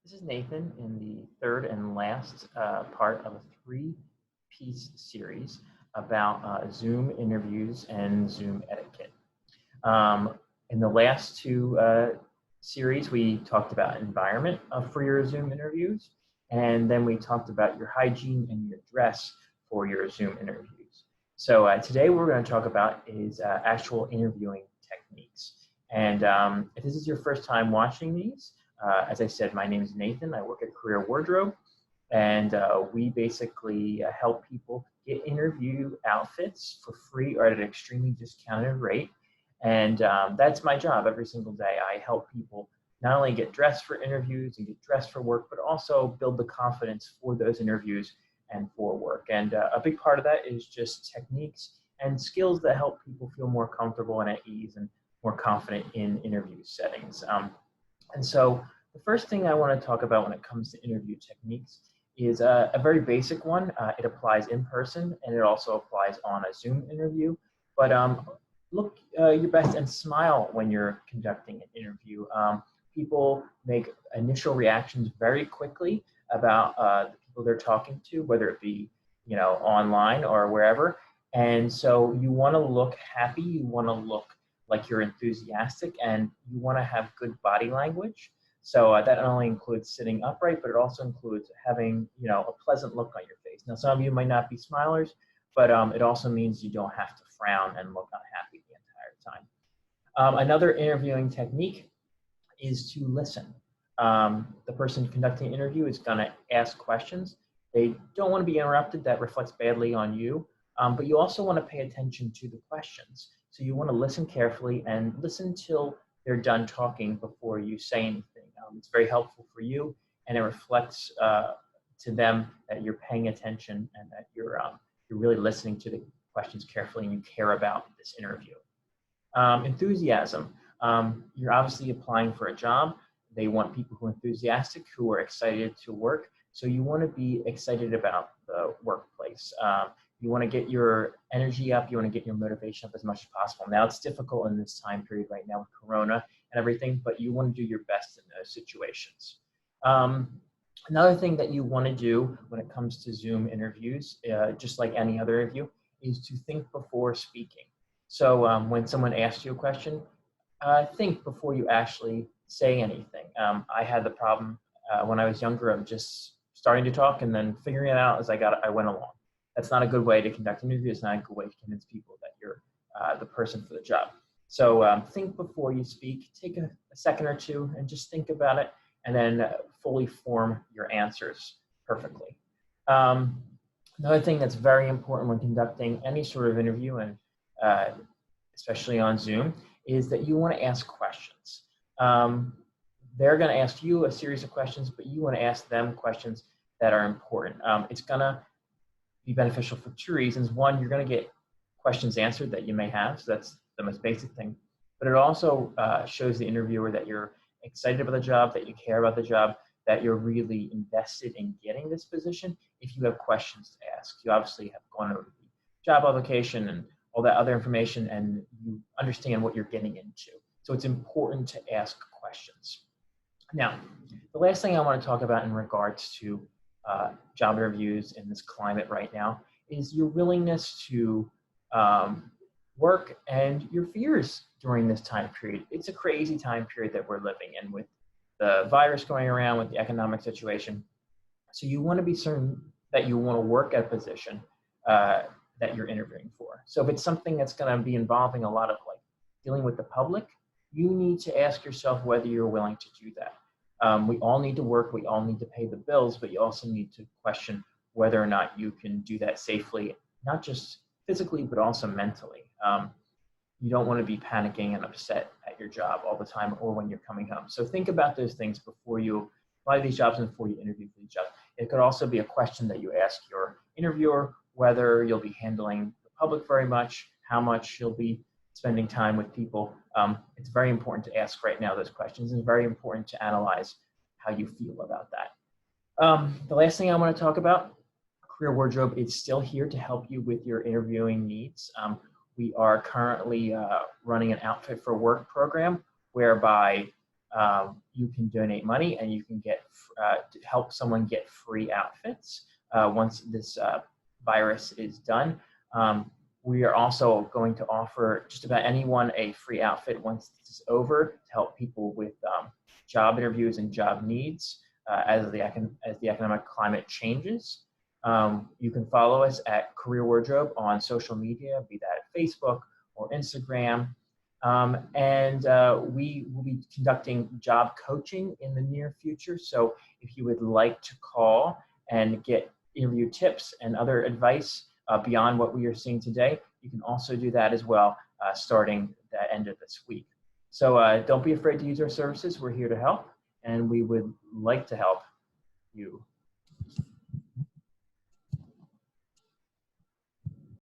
This is Nathan in the third and last part of a three-piece series about Zoom interviews and Zoom etiquette. Um, in the last two series, we talked about environment for your Zoom interviews, and then we talked about your hygiene and your dress for your Zoom interviews. So today what we're going to talk about is actual interviewing techniques. And if this is your first time watching these, as I said, my name is Nathan. I work at Career Wardrobe, and we basically help people get interview outfits for free or at an extremely discounted rate. And that's my job every single day. I help people not only get dressed for interviews and get dressed for work, but also build the confidence for those interviews and for work. And a big part of that is just techniques and skills that help people feel more comfortable and at ease and more confident in interview settings. And so the first thing I want to talk about when it comes to interview techniques is a very basic one. It applies in person and it also applies on a Zoom interview. But look your best and smile when you're conducting an interview. People make initial reactions very quickly about the people they're talking to, whether it be online or wherever. And so you want to look happy, you want to look like you're enthusiastic, and you want to have good body language. So that not only includes sitting upright, but it also includes having a pleasant look on your face. Now, some of you might not be smilers, but it also means you don't have to frown and look unhappy the entire time. Another interviewing technique is to listen. The person conducting the interview is going to ask questions. They don't want to be interrupted. That reflects badly on you. But you also want to pay attention to the questions. So you want to listen carefully and listen till they're done talking before you say anything. It's very helpful for you, and it reflects to them that you're paying attention and that you're really listening to the questions carefully and you care about this interview. Enthusiasm. You're obviously applying for a job. They want people who are enthusiastic, who are excited to work. So you want to be excited about the workplace. You want to get your energy up. You want to get your motivation up as much as possible. Now, it's difficult in this time period right now with Corona and everything, but you want to do your best in those situations. Another thing that you want to do when it comes to Zoom interviews, just like any other interview, is to think before speaking. So when someone asks you a question, think before you actually say anything. I had the problem when I was younger of just starting to talk and then figuring it out as I went along. That's not a good way to conduct an interview. It's not a good way to convince people that you're the person for the job. So think before you speak. Take a second or two and just think about it, and then fully form your answers perfectly. Another thing that's very important when conducting any sort of interview, and especially on Zoom, is that you want to ask questions. They're going to ask you a series of questions, but you want to ask them questions that are important. It's going to be beneficial for two reasons. One, you're going to get questions answered that you may have, so that's the most basic thing. But it also shows the interviewer that you're excited about the job, that you care about the job, that you're really invested in getting this position if you have questions to ask. You obviously have gone over the job application and all that other information, and you understand what you're getting into. So it's important to ask questions. Now, the last thing I want to talk about in regards to job interviews in this climate right now is your willingness to work and your fears during this time period. It's a crazy time period that we're living in with the virus going around, with the economic situation. So you want to be certain that you want to work at a position that you're interviewing for. So if it's something that's going to be involving a lot of dealing with the public, you need to ask yourself whether you're willing to do that. We all need to work, we all need to pay the bills, but you also need to question whether or not you can do that safely, not just physically, but also mentally. You don't want to be panicking and upset at your job all the time or when you're coming home. So think about those things before you apply these jobs and before you interview for these jobs. It could also be a question that you ask your interviewer, whether you'll be handling the public very much, how much you'll be spending time with people. It's very important to ask right now those questions, and it's very important to analyze how you feel about that. The last thing I want to talk about, Career Wardrobe is still here to help you with your interviewing needs. We are currently running an Outfit for Work program whereby you can donate money and you can get help someone get free outfits once this virus is done. We are also going to offer just about anyone a free outfit once this is over to help people with job interviews and job needs as the economic climate changes. You can follow us at Career Wardrobe on social media, be that Facebook or Instagram. We will be conducting job coaching in the near future. So if you would like to call and get interview tips and other advice beyond what we are seeing today, you can also do that as well, starting the end of this week. So don't be afraid to use our services. We're here to help, and we would like to help you.